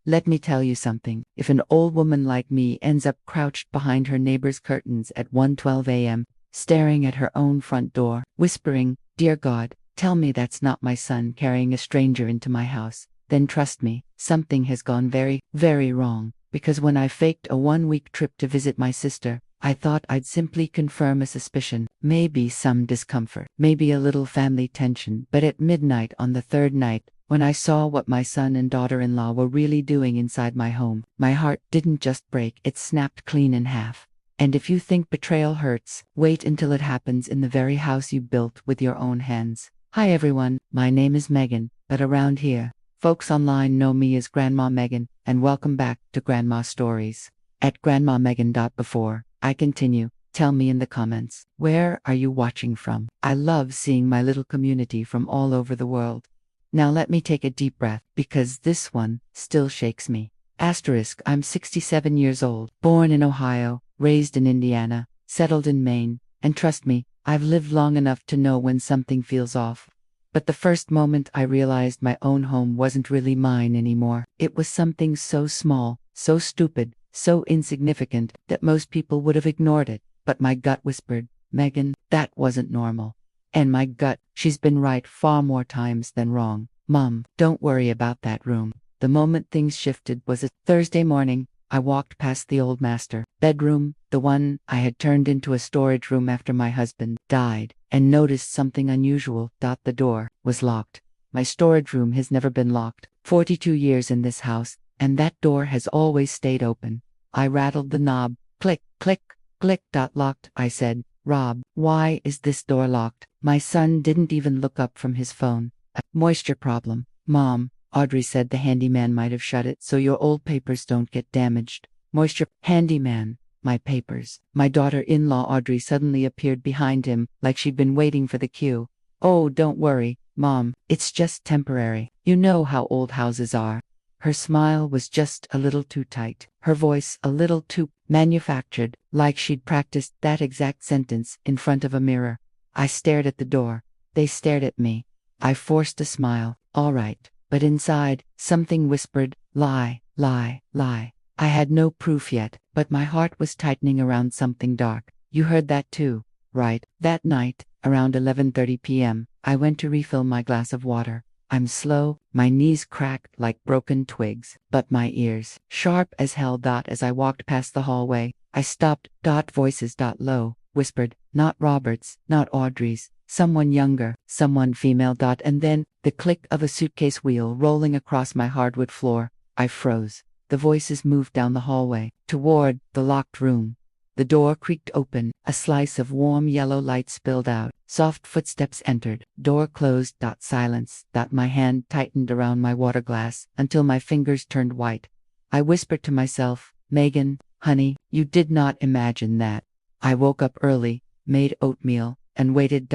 Let me tell you something. If an old woman like me ends up crouched behind her neighbor's curtains at 1:12 a.m., staring at her own front door, whispering, "Dear God, tell me that's not my son carrying a stranger into my house," then trust me, something has gone very, very wrong. Because when I faked a 1-week trip to visit my sister, I thought I'd simply confirm a suspicion, maybe some discomfort, maybe a little family tension. But at midnight on the third night, when I saw what my son and daughter-in-law were really doing inside my home, my heart didn't just break, it snapped clean in half. And if you think betrayal hurts, wait until it happens in the very house you built with your own hands. Hi everyone, my name is Megan, but around here, folks online know me as Grandma Megan, and welcome back to Grandma Stories. At grandmamegan.before I continue, tell me in the comments, where are you watching from? I love seeing my little community from all over the world. Now let me take a deep breath, because this one still shakes me. Asterisk, I'm 67 years old, born in Ohio, raised in Indiana, settled in Maine, and trust me, I've lived long enough to know when something feels off. But the first moment I realized my own home wasn't really mine anymore, it was something so small, so stupid, so insignificant that most people would have ignored it. But my gut whispered, "Megan, that wasn't normal." And my gut, she's been right far more times than wrong. "Mom, don't worry about that room." The moment things shifted was a Thursday morning. I walked past the old master bedroom, the one I had turned into a storage room after my husband died, and noticed something unusual. The door was locked. My storage room has never been locked. 42 years in this house, and that door has always stayed open. I rattled the knob. Click, click, click. Locked, I said. "Rob, why is this door locked?" My son didn't even look up from his phone. "A moisture problem, Mom. Audrey said the handyman might have shut it so your old papers don't get damaged." Moisture? Handyman? My papers? My daughter-in-law Audrey suddenly appeared behind him, like she'd been waiting for the cue. "Oh, don't worry, Mom. It's just temporary. You know how old houses are." Her smile was just a little too tight, her voice a little too manufactured, like she'd practiced that exact sentence in front of a mirror. I stared at the door. They stared at me. I forced a smile. All right. But inside, something whispered, "Lie, lie, lie." I had no proof yet, but my heart was tightening around something dark. You heard that too, right? That night, around 11:30 p.m., I went to refill my glass of water. I'm slow, my knees cracked like broken twigs, but my ears, sharp as hell. As I walked past the hallway, I stopped. Voices. Low, whispered, not Robert's, not Audrey's, someone younger, someone female. And then, the click of a suitcase wheel rolling across my hardwood floor. I froze. The voices moved down the hallway, toward the locked room. The door creaked open, a slice of warm yellow light spilled out. Soft footsteps entered, door closed. Silence. My hand tightened around my water glass until my fingers turned white. I whispered to myself, "Megan, honey, you did not imagine that." I woke up early, made oatmeal, and waited.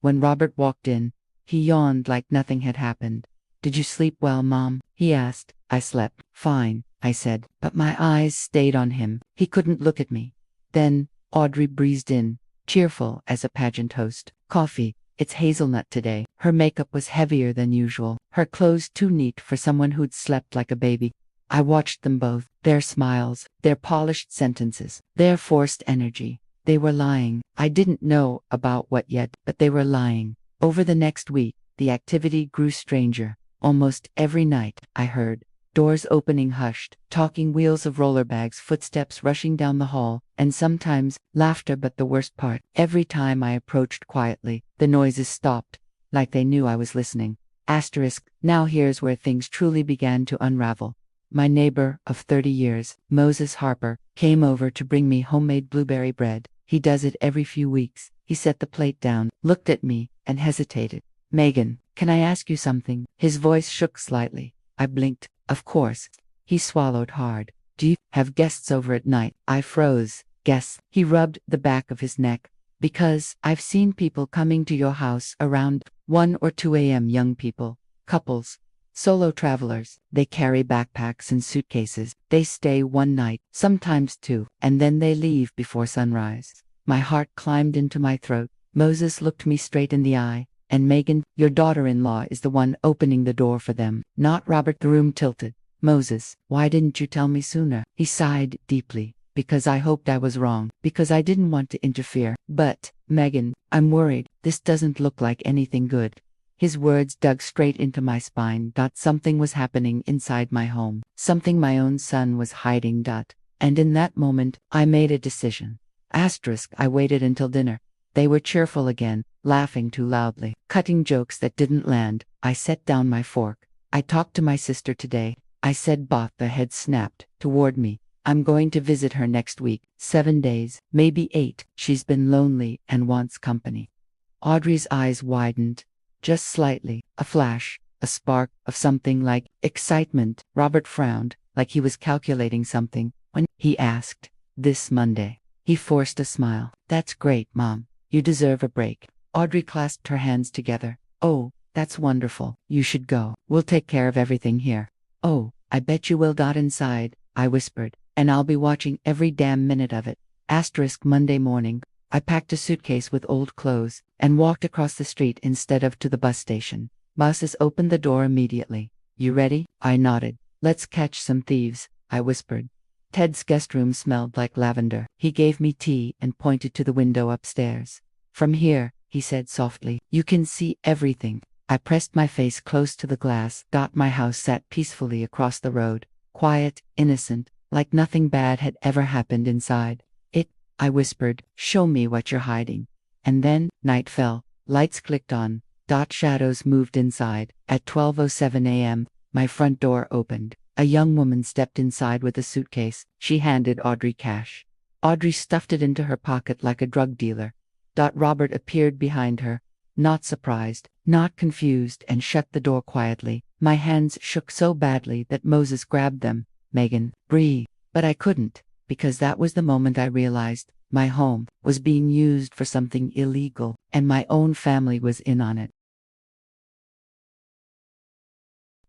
When Robert walked in, he yawned like nothing had happened. "Did you sleep well, Mom?" he asked. "I slept fine," I said, but my eyes stayed on him. He couldn't look at me. Then, Audrey breezed in, cheerful as a pageant host. "Coffee. It's hazelnut today." Her makeup was heavier than usual, her clothes too neat for someone who'd slept like a baby. I watched them both, their smiles, their polished sentences, their forced energy. They were lying. I didn't know about what yet, but they were lying. Over the next week, the activity grew stranger. Almost every night, I heard doors opening hushed, talking wheels of rollerbags, footsteps rushing down the hall, and sometimes laughter. But the worst part, every time I approached quietly, the noises stopped, like they knew I was listening. Asterisk, now here's where things truly began to unravel. My neighbor of 30 years, Moses Harper, came over to bring me homemade blueberry bread. He does it every few weeks. He set the plate down, looked at me, and hesitated. "Megan, can I ask you something?" His voice shook slightly. I blinked. "Of course." He swallowed hard. "Do you have guests over at night?" I froze. "Guests?" He rubbed the back of his neck. "Because I've seen people coming to your house around 1 or 2 a.m. Young people, couples, solo travelers. They carry backpacks and suitcases. They stay one night, sometimes two, and then they leave before sunrise." My heart climbed into my throat. Moses looked me straight in the eye. "And Megan, your daughter-in-law is the one opening the door for them, not Robert." The room tilted. Moses, why didn't you tell me sooner? He sighed deeply. Because I hoped I was wrong. Because I didn't want to interfere. But, Megan, I'm worried. This doesn't look like anything good. His words dug straight into my spine. Something was happening inside my home. Something my own son was hiding. And in that moment, I made a decision. I waited until dinner. They were cheerful again, laughing too loudly, cutting jokes that didn't land. I set down my fork. I talked to my sister today. I said both. The head snapped toward me. I'm going to visit her next week. 7 days, maybe 8. She's been lonely and wants company. Audrey's eyes widened. Just slightly. A flash. A spark of something like excitement. Robert frowned, like he was calculating something. When he asked, this Monday. He forced a smile. That's great, Mom. You deserve a break. Audrey clasped her hands together. Oh, that's wonderful. You should go. We'll take care of everything here. Oh, I bet you will. Inside, I whispered, and I'll be watching every damn minute of it. Monday morning, I packed a suitcase with old clothes and walked across the street instead of to the bus station. Buses opened the door immediately. You ready? I nodded. Let's catch some thieves, I whispered. Ted's guest room smelled like lavender. He gave me tea and pointed to the window upstairs. From here, he said softly, you can see everything. I pressed my face close to the glass. My house sat peacefully across the road, quiet, innocent, like nothing bad had ever happened inside. I whispered, show me what you're hiding. And then, night fell, lights clicked on, shadows moved inside. At 12:07 a.m., my front door opened. A young woman stepped inside with a suitcase. She handed Audrey cash. Audrey stuffed it into her pocket like a drug dealer. Robert appeared behind her, not surprised, not confused, and shut the door quietly. My hands shook so badly that Moses grabbed them. Megan, breathe. But I couldn't, because that was the moment I realized my home was being used for something illegal, and my own family was in on it.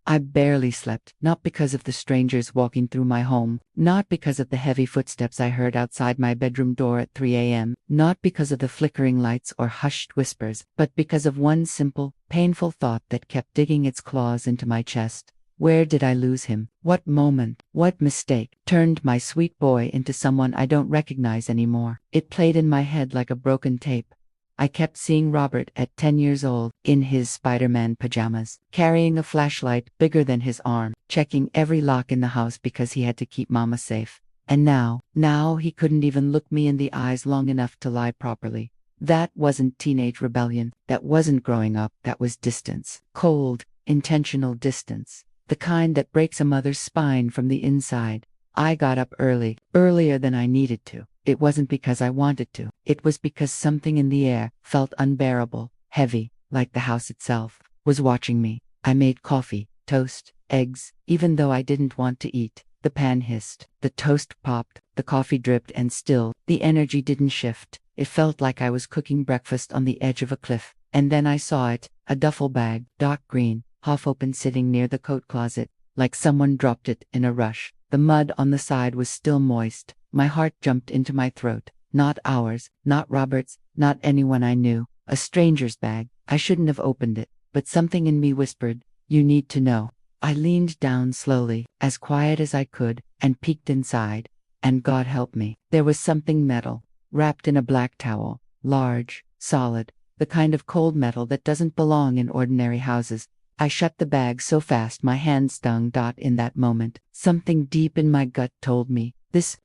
I barely slept, not because of the strangers walking through my home, not because of the heavy footsteps I heard outside my bedroom door at 3 a.m., not because of the flickering lights or hushed whispers, but because of one simple, painful thought that kept digging its claws into my chest. Where did I lose him? What moment, what mistake, turned my sweet boy into someone I don't recognize anymore? It played in my head like a broken tape. I kept seeing Robert at 10 years old, in his Spider-Man pajamas, carrying a flashlight bigger than his arm, checking every lock in the house because he had to keep Mama safe. And now he couldn't even look me in the eyes long enough to lie properly. That wasn't teenage rebellion. That wasn't growing up. That was distance. Cold, intentional distance. The kind that breaks a mother's spine from the inside. I got up early, earlier than I needed to. It wasn't because I wanted to. It was because something in the air felt unbearable, heavy, like the house itself was watching me. I made coffee, toast, eggs, even though I didn't want to eat. The pan hissed, the toast popped, the coffee dripped, and still, the energy didn't shift. It felt like I was cooking breakfast on the edge of a cliff. And then I saw it, a duffel bag, dark green, half open, sitting near the coat closet, like someone dropped it in a rush. The mud on the side was still moist. My heart jumped into my throat. Not ours, not Robert's, not anyone I knew. A stranger's bag. I shouldn't have opened it, but something in me whispered, you need to know. I leaned down slowly, as quiet as I could, and peeked inside. And God help me, there was something metal, wrapped in a black towel, large, solid, the kind of cold metal that doesn't belong in ordinary houses. I shut the bag so fast my hand stung. In that moment, something deep in my gut told me, this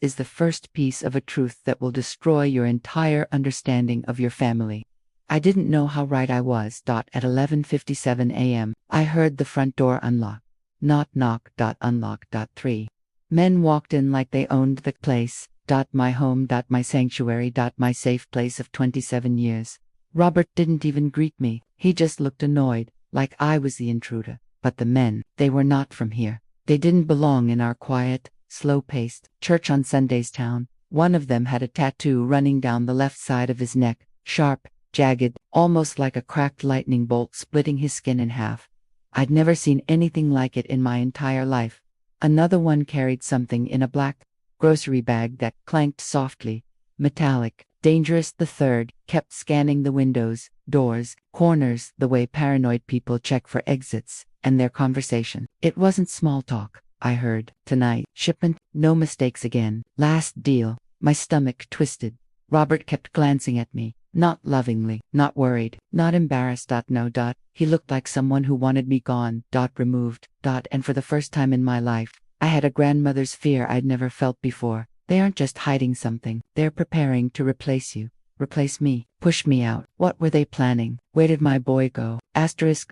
is the first piece of a truth that will destroy your entire understanding of your family. I didn't know how right I was. At 11:57 a.m., I heard the front door unlock. Not knock. Unlock. 3 men walked in like they owned the place. My home. My sanctuary. My safe place of 27 years. Robert didn't even greet me. He just looked annoyed, like I was the intruder. But the men, they were not from here. They didn't belong in our quiet, slow-paced, church on Sundays town. One of them had a tattoo running down the left side of his neck, sharp, jagged, almost like a cracked lightning bolt splitting his skin in half. I'd never seen anything like it in my entire life. Another one carried something in a black grocery bag that clanked softly, metallic, dangerous. The third kept scanning the windows, doors, corners, the way paranoid people check for exits. and their conversation. It wasn't small talk, I heard. Tonight, shipment, no mistakes again. Last deal. My stomach twisted. Robert kept glancing at me, not lovingly, not worried, not embarrassed. No. He looked like someone who wanted me gone. Removed. And for the first time in my life, I had a grandmother's fear I'd never felt before. They aren't just hiding something, they're preparing to replace you. Replace me. Push me out. What were they planning? Where did my boy go?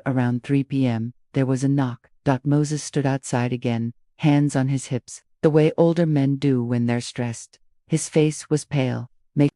Around 3 p.m., there was a knock. Moses stood outside again, hands on his hips, the way older men do when they're stressed. His face was pale.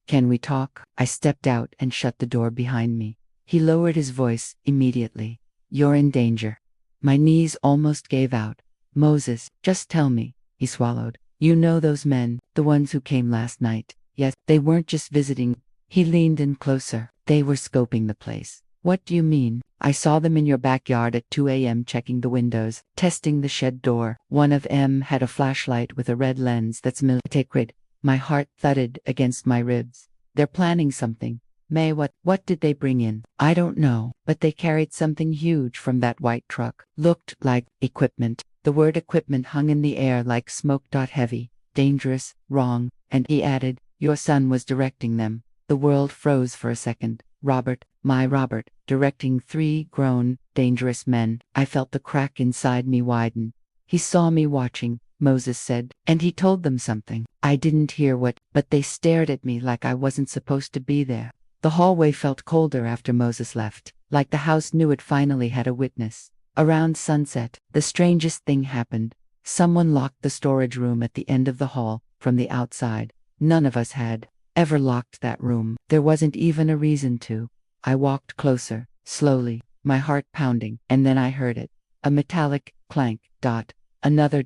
Can we talk? I stepped out and shut the door behind me. He lowered his voice immediately. You're in danger. My knees almost gave out. Moses, just tell me. He swallowed. You know those men, the ones who came last night. Yes, they weren't just visiting. He leaned in closer. They were scoping the place. What do you mean? I saw them in your backyard at 2 a.m. checking the windows, testing the shed door. One of them had a flashlight with a red lens that's military. My heart thudded against my ribs. They're planning something. May, what did they bring in? I don't know, but they carried something huge from that white truck. Looked like equipment. The word equipment hung in the air like smoke. Heavy, dangerous, wrong, and he added, your son was directing them. The world froze for a second. Robert, my Robert, directing 3 grown, dangerous men. I felt the crack inside me widen. He saw me watching, Moses said, and he told them something. I didn't hear what, but they stared at me like I wasn't supposed to be there. The hallway felt colder after Moses left, like the house knew it finally had a witness. Around sunset, the strangest thing happened. Someone locked the storage room at the end of the hall, from the outside. None of us had ever locked that room. There wasn't even a reason to. I walked closer, slowly, my heart pounding, and then I heard it. A metallic clank. Another.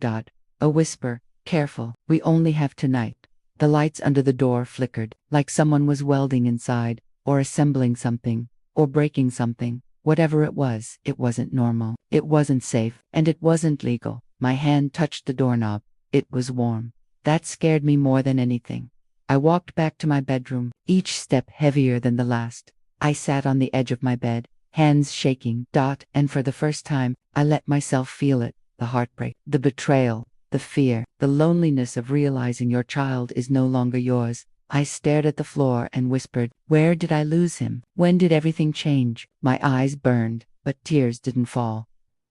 A whisper. Careful, we only have tonight. The lights under the door flickered, like someone was welding inside, or assembling something, or breaking something. Whatever it wasn't normal. It wasn't safe, and it wasn't legal. My hand touched the doorknob. It was warm. That scared me more than anything. I walked back to my bedroom, each step heavier than the last. I sat on the edge of my bed, hands shaking. And for the first time, I let myself feel it. The heartbreak, the betrayal, the fear, the loneliness of realizing your child is no longer yours. I stared at the floor and whispered, where did I lose him? When did everything change? My eyes burned, but tears didn't fall.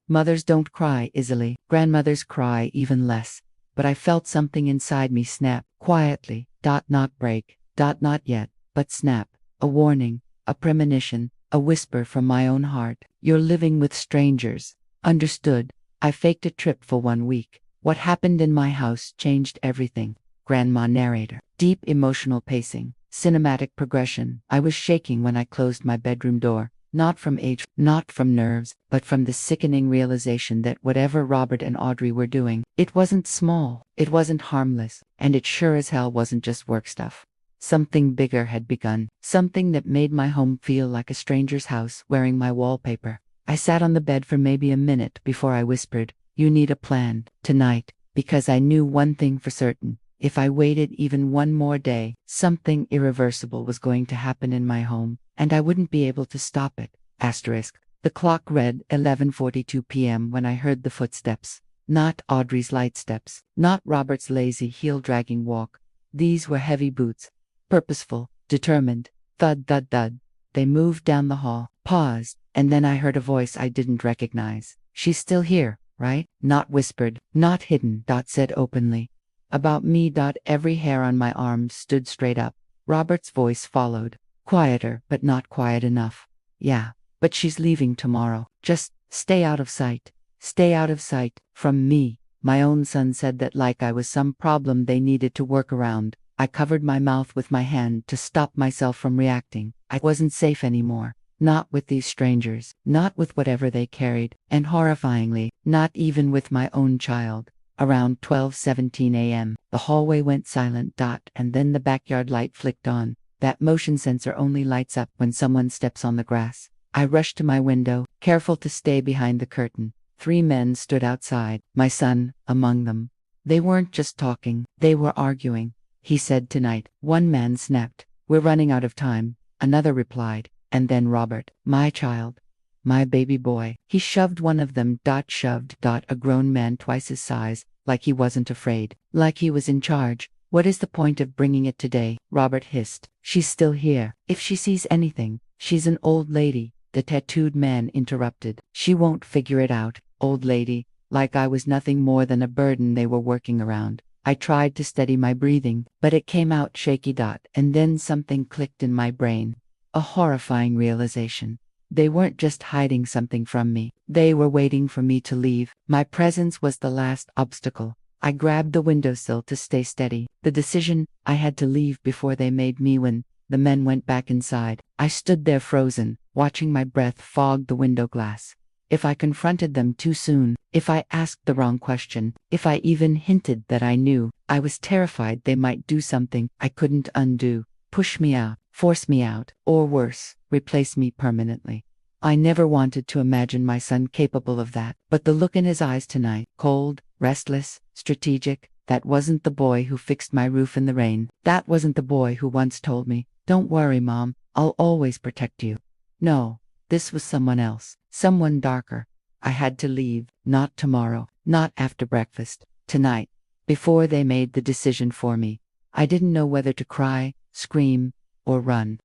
Mothers don't cry easily. Grandmothers cry even less. But I felt something inside me snap, quietly. Not break. Not yet, but snap. A warning, a premonition, a whisper from my own heart. You're living with strangers. Understood. I faked a trip for 1 week. What happened in my house changed everything. Grandma narrator. Deep emotional pacing. Cinematic progression. I was shaking when I closed my bedroom door. Not from age, not from nerves, but from the sickening realization that whatever Robert and Audrey were doing, it wasn't small, it wasn't harmless, and it sure as hell wasn't just work stuff. Something bigger had begun, something that made my home feel like a stranger's house wearing my wallpaper. I sat on the bed for maybe a minute before I whispered, you need a plan, tonight, because I knew one thing for certain. If I waited even one more day, something irreversible was going to happen in my home, and I wouldn't be able to stop it. The clock read 11:42 p.m. when I heard the footsteps. Not Audrey's light steps, not Robert's lazy heel-dragging walk. These were heavy boots, purposeful, determined. Thud, thud, thud. They moved down the hall, paused, and then I heard a voice I didn't recognize. She's still here, right? Not whispered, not hidden. Said openly. About me. Every hair on my arm stood straight up. Robert's voice followed, quieter but not quiet enough. Yeah, but she's leaving tomorrow. Just stay out of sight. Stay out of sight. From me. My own son said that like I was some problem they needed to work around. I covered my mouth with my hand to stop myself from reacting. I wasn't safe anymore. Not with these strangers. Not with whatever they carried. And horrifyingly, not even with my own child. Around 12:17 a.m., the hallway went silent. And then the backyard light flicked on. That motion sensor only lights up when someone steps on the grass. I rushed to my window, careful to stay behind the curtain. 3 men stood outside, my son among them. They weren't just talking, they were arguing. He said tonight. One man snapped, we're running out of time. Another replied, and then Robert, my child. My baby boy. He shoved one of them. Shoved. A grown man twice his size, like he wasn't afraid, like he was in charge. What is the point of bringing it today? Robert hissed. She's still here. If she sees anything, she's an old lady, the tattooed man interrupted. She won't figure it out, old lady, like I was nothing more than a burden they were working around. I tried to steady my breathing, but it came out shaky. And then something clicked in my brain. A horrifying realization. They weren't just hiding something from me. They were waiting for me to leave. My presence was the last obstacle. I grabbed the windowsill to stay steady. The decision, I had to leave before they made me. When the men went back inside, I stood there frozen, watching my breath fog the window glass. If I confronted them too soon, if I asked the wrong question, if I even hinted that I knew, I was terrified they might do something I couldn't undo. Push me out, force me out, or worse, replace me permanently. I never wanted to imagine my son capable of that, but the look in his eyes tonight, cold, restless, strategic, that wasn't the boy who fixed my roof in the rain. That wasn't the boy who once told me, "Don't worry, Mom, I'll always protect you." No, this was someone else, someone darker. I had to leave, not tomorrow, not after breakfast, tonight, before they made the decision for me. I didn't know whether to cry, scream, or run.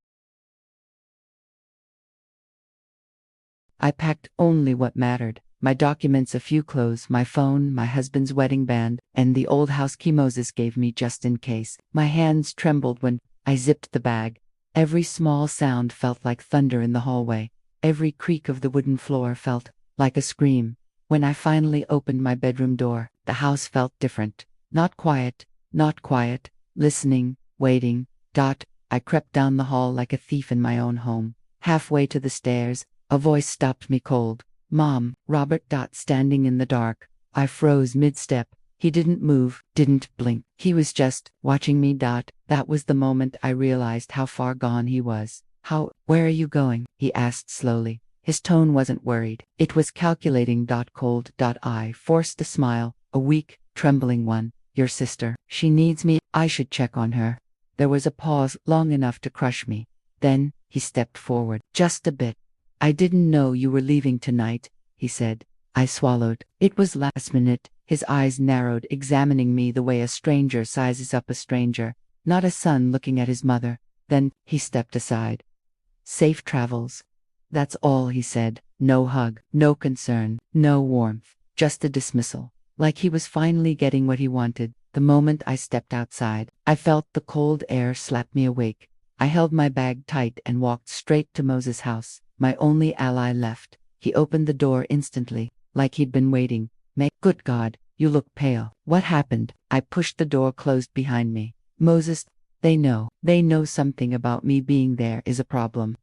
I packed only what mattered. My documents, a few clothes, my phone, my husband's wedding band, and the old house key Moses gave me just in case. My hands trembled when I zipped the bag. Every small sound felt like thunder in the hallway. Every creak of the wooden floor felt like a scream. When I finally opened my bedroom door, the house felt different. Not quiet, listening, waiting. I crept down the hall like a thief in my own home. Halfway to the stairs, a voice stopped me cold. "Mom." Robert. Standing in the dark. I froze mid-step. He didn't move, didn't blink. He was just watching me. That was the moment I realized how far gone he was. Where are you going?" he asked slowly. His tone wasn't worried. It was calculating. Cold. I forced a smile, a weak, trembling one. "Your sister. She needs me. I should check on her." There was a pause long enough to crush me. Then, he stepped forward. "Just a bit. I didn't know you were leaving tonight," he said. I swallowed. It was last minute. His eyes narrowed, examining me the way a stranger sizes up a stranger, not a son looking at his mother. Then, he stepped aside. "Safe travels." That's all he said. No hug, no concern, no warmth, just a dismissal. Like he was finally getting what he wanted. The moment I stepped outside, I felt the cold air slap me awake. I held my bag tight and walked straight to Moses' house, my only ally left. He opened the door instantly, like he'd been waiting. Good God, you look pale. What happened?" I pushed the door closed behind me. "Moses, they know. They know something about me being there is a problem."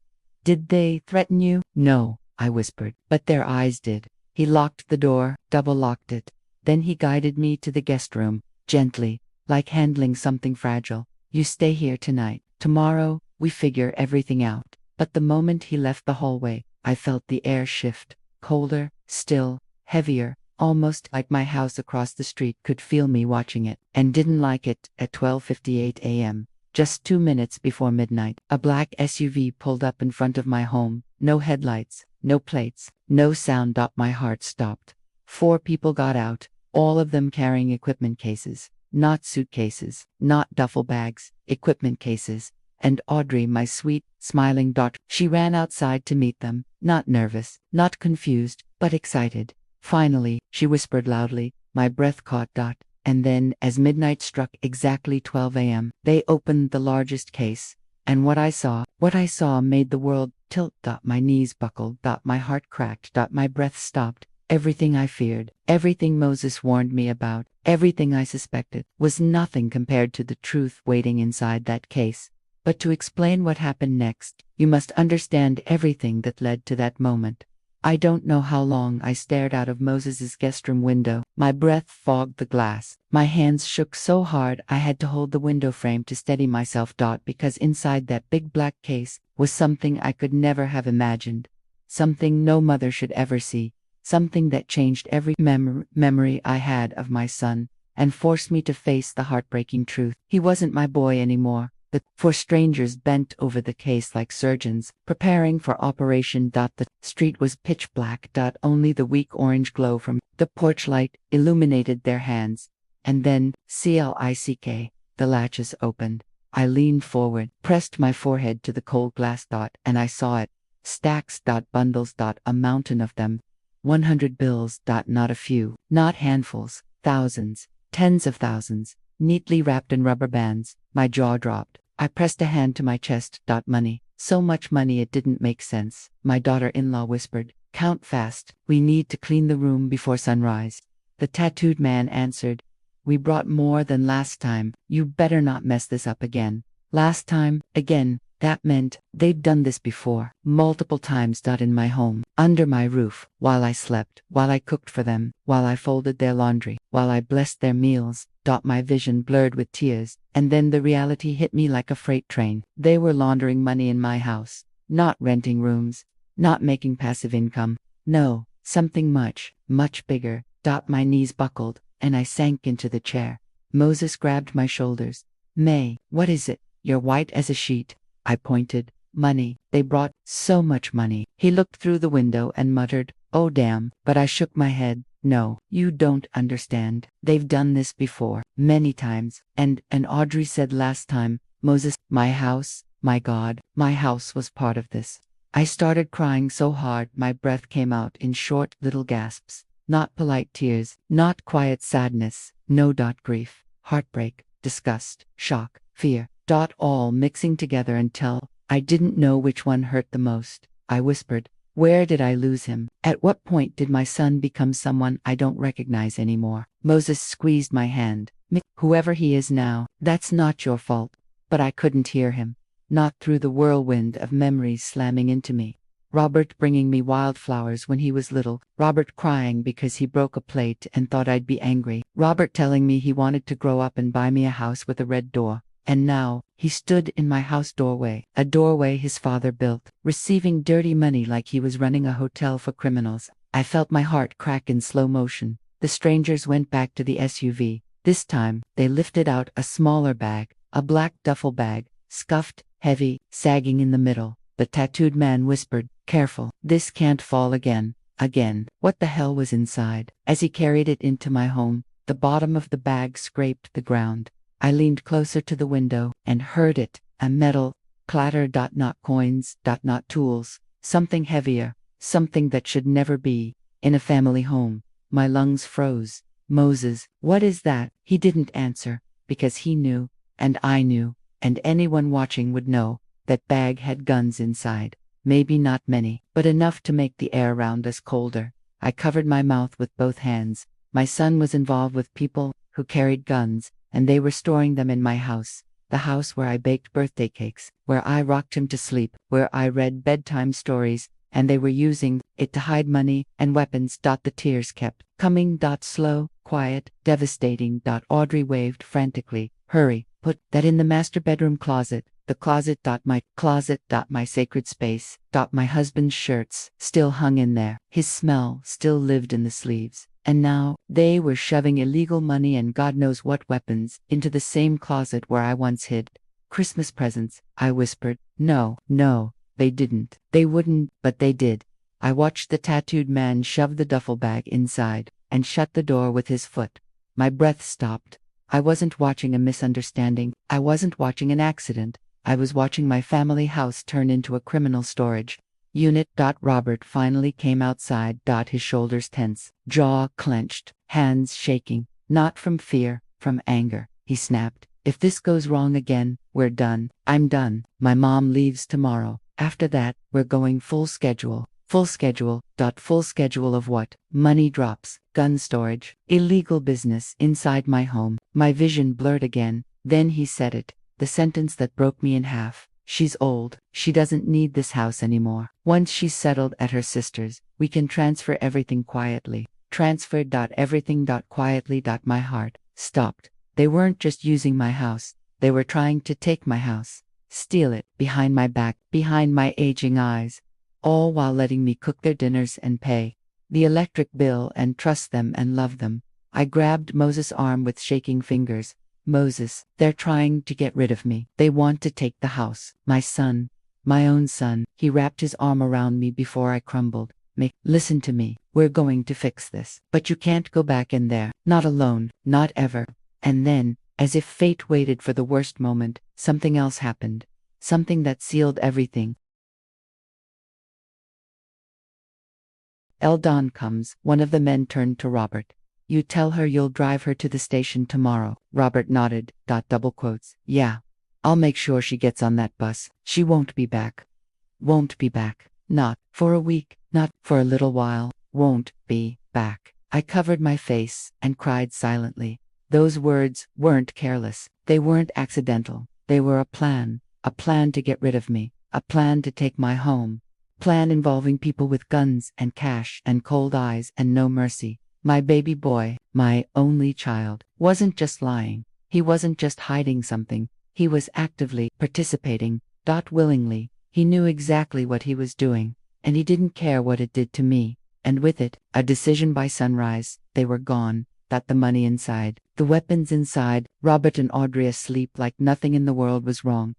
"Did they threaten you?" "No," I whispered, "but their eyes did." He locked the door, double-locked it. Then he guided me to the guest room, gently, like handling something fragile. "You stay here tonight. Tomorrow, we figure everything out." But the moment he left the hallway, I felt the air shift, colder, still, heavier, almost like my house across the street could feel me watching it, and didn't like it. At 12:58 a.m., just 2 minutes before midnight, a black SUV pulled up in front of my home. No headlights, no plates, no sound. My heart stopped. 4 people got out, all of them carrying equipment cases. Not suitcases, not duffel bags, equipment cases. And Audrey, my sweet, smiling daughter, she ran outside to meet them, not nervous, not confused, but excited. "Finally," she whispered loudly. My breath caught. And then, as midnight struck exactly 12 a.m., they opened the largest case. And what I saw made the world tilt. My knees buckled. My heart cracked. My breath stopped. Everything I feared, everything Moses warned me about, everything I suspected, was nothing compared to the truth waiting inside that case. But to explain what happened next, you must understand everything that led to that moment. I don't know how long I stared out of Moses's guest room window. My breath fogged the glass. My hands shook so hard I had to hold the window frame to steady myself. Because inside that big black case was something I could never have imagined. Something no mother should ever see. Something that changed every memory I had of my son, and forced me to face the heartbreaking truth. He wasn't my boy anymore. The 4 strangers bent over the case like surgeons, preparing for operation. The street was pitch black. Only the weak orange glow from the porch light illuminated their hands. And then, click, the latches opened. I leaned forward, pressed my forehead to the cold glass. And I saw it. Stacks. Bundles. A mountain of them. 100 bills. Not a few, not handfuls, thousands, tens of thousands, neatly wrapped in rubber bands. My jaw dropped. I pressed a hand to my chest. Money. So much money it didn't make sense. My daughter-in-law whispered, "Count fast. We need to clean the room before sunrise." The tattooed man answered, "We brought more than last time. You better not mess this up again." Last time, again. That meant they'd done this before, multiple times. In my home, under my roof, while I slept, while I cooked for them, while I folded their laundry, while I blessed their meals. My vision blurred with tears, and then the reality hit me like a freight train. They were laundering money in my house, not renting rooms, not making passive income. No, something much, much bigger. My knees buckled, and I sank into the chair. Moses grabbed my shoulders. "May, what is it? You're white as a sheet." I pointed. "Money. They brought so much money." He looked through the window and muttered, "Oh damn," but I shook my head. "No, you don't understand. They've done this before, many times, and Audrey said last time, Moses, my house, my God, my house was part of this." I started crying so hard my breath came out in short little gasps. Not polite tears, not quiet sadness, no. Grief, heartbreak, disgust, shock, fear. All mixing together until I didn't know which one hurt the most. I whispered, "Where did I lose him? At what point did my son become someone I don't recognize anymore?" Moses squeezed my hand. "Mick, whoever he is now, that's not your fault." But I couldn't hear him. Not through the whirlwind of memories slamming into me. Robert bringing me wildflowers when he was little. Robert crying because he broke a plate and thought I'd be angry. Robert telling me he wanted to grow up and buy me a house with a red door. And now, he stood in my house doorway, a doorway his father built, receiving dirty money like he was running a hotel for criminals. I felt my heart crack in slow motion. The strangers went back to the SUV. This time, they lifted out a smaller bag, a black duffel bag, scuffed, heavy, sagging in the middle. The tattooed man whispered, "Careful, this can't fall again." Again, what the hell was inside? As he carried it into my home, the bottom of the bag scraped the ground. I leaned closer to the window and heard it, a metal clatter. Not coins, not tools, something heavier, something that should never be in a family home. My lungs froze. "Moses, what is that?" He didn't answer, because he knew, and I knew, and anyone watching would know, that bag had guns inside. Maybe not many, but enough to make the air around us colder. I covered my mouth with both hands. My son was involved with people who carried guns, and they were storing them in my house. The house where I baked birthday cakes, where I rocked him to sleep, where I read bedtime stories, and they were using it to hide money and weapons. The tears kept coming. Slow, quiet, devastating. Audrey waved frantically. "Hurry, put that in the master bedroom closet." The closet. My closet. My sacred space. My husband's shirts still hung in there. His smell still lived in the sleeves. And now, they were shoving illegal money and God knows what weapons into the same closet where I once hid Christmas presents. I whispered, "No, no, they didn't. They wouldn't, but they did." I watched the tattooed man shove the duffel bag inside and shut the door with his foot. My breath stopped. I wasn't watching a misunderstanding. I wasn't watching an accident. I was watching my family house turn into a criminal storage unit. Robert finally came outside. His shoulders tense, jaw clenched, hands shaking, not from fear, from anger. He snapped, "If this goes wrong again, we're done. I'm done. My mom leaves tomorrow. After that, we're going full schedule." Full schedule. Full schedule of what? Money drops, gun storage, illegal business inside my home. My vision blurred again. Then he said it, the sentence that broke me in half. "She's old. She doesn't need this house anymore. Once she's settled at her sister's, we can transfer everything quietly." Transfer. Everything. Quietly. My heart stopped. They weren't just using my house. They were trying to take my house. Steal it, behind my back, behind my aging eyes. All while letting me cook their dinners and pay the electric bill and trust them and love them. I grabbed Moses' arm with shaking fingers. Moses, they're trying to get rid of me. They want to take the house. My son. My own son. He wrapped his arm around me before I crumbled. Listen to me. We're going to fix this. But you can't go back in there. Not alone. Not ever. And then, as if fate waited for the worst moment, something else happened. Something that sealed everything. Dawn comes. One of the men turned to Robert. You tell her you'll drive her to the station tomorrow. Robert nodded. Double quotes. Yeah. I'll make sure she gets on that bus. She won't be back. Won't be back. Not for a week. Not for a little while. Won't be back. I covered my face and cried silently. Those words weren't careless. They weren't accidental. They were a plan. A plan to get rid of me. A plan to take my home. Plan involving people with guns and cash and cold eyes and no mercy. My baby boy, my only child, wasn't just lying. He wasn't just hiding something. He was actively participating. Willingly. He knew exactly what he was doing. And he didn't care what it did to me. And with it, a decision by sunrise. They were gone. The money inside. The weapons inside. Robert and Audrey asleep like nothing in the world was wrong.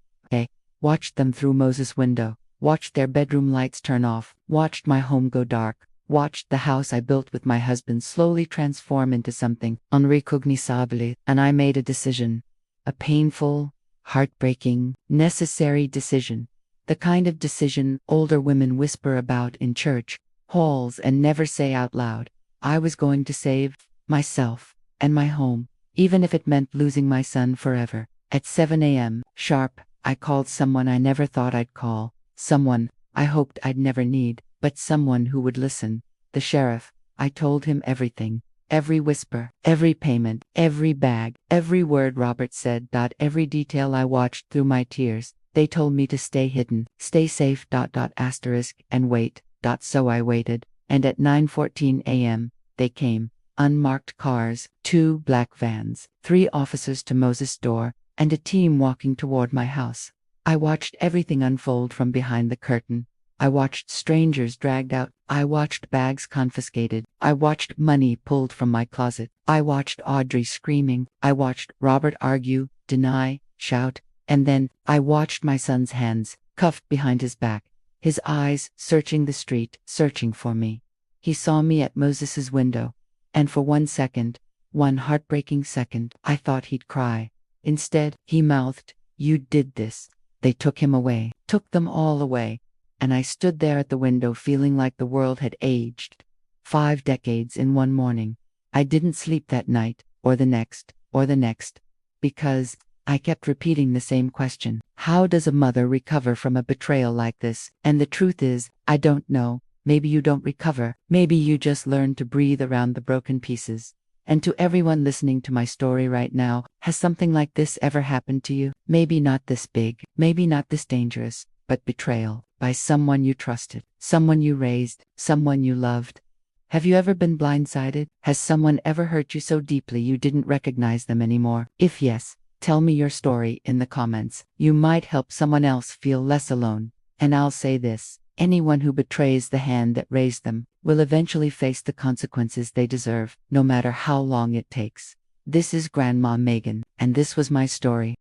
Watched them through Moses' window. Watched their bedroom lights turn off. Watched my home go dark. Watched the house I built with my husband slowly transform into something unrecognizable. And I made a decision. A painful, heartbreaking, necessary decision. The kind of decision older women whisper about in church halls and never say out loud. I was going to save myself and my home, even if it meant losing my son forever. At 7 a.m. sharp, I called someone I never thought I'd call. Someone I hoped I'd never need, but someone who would listen. The sheriff. I told him everything. Every whisper, every payment, every bag, every word Robert said. Every detail I watched through my tears. They told me to stay hidden, stay safe. Asterisk, and wait. So I waited, and at 9:14 a.m., they came. Unmarked cars, 2 black vans, 3 officers to Moses' door, and a team walking toward my house. I watched everything unfold from behind the curtain. I watched strangers dragged out. I watched bags confiscated. I watched money pulled from my closet. I watched Audrey screaming. I watched Robert argue, deny, shout. And then, I watched my son's hands, cuffed behind his back. His eyes searching the street, searching for me. He saw me at Moses's window. And for 1 second, one heartbreaking second, I thought he'd cry. Instead, he mouthed, "You did this." They took him away. Took them all away. And I stood there at the window feeling like the world had aged. 5 decades in one morning. I didn't sleep that night, or the next, because I kept repeating the same question. How does a mother recover from a betrayal like this? And the truth is, I don't know. Maybe you don't recover. Maybe you just learn to breathe around the broken pieces. And to everyone listening to my story right now, has something like this ever happened to you? Maybe not this big, maybe not this dangerous, but betrayal by someone you trusted, someone you raised, someone you loved. Have you ever been blindsided? Has someone ever hurt you so deeply you didn't recognize them anymore? If yes, tell me your story in the comments. You might help someone else feel less alone. And I'll say this, anyone who betrays the hand that raised them will eventually face the consequences they deserve, no matter how long it takes. This is Grandma Megan, and this was my story.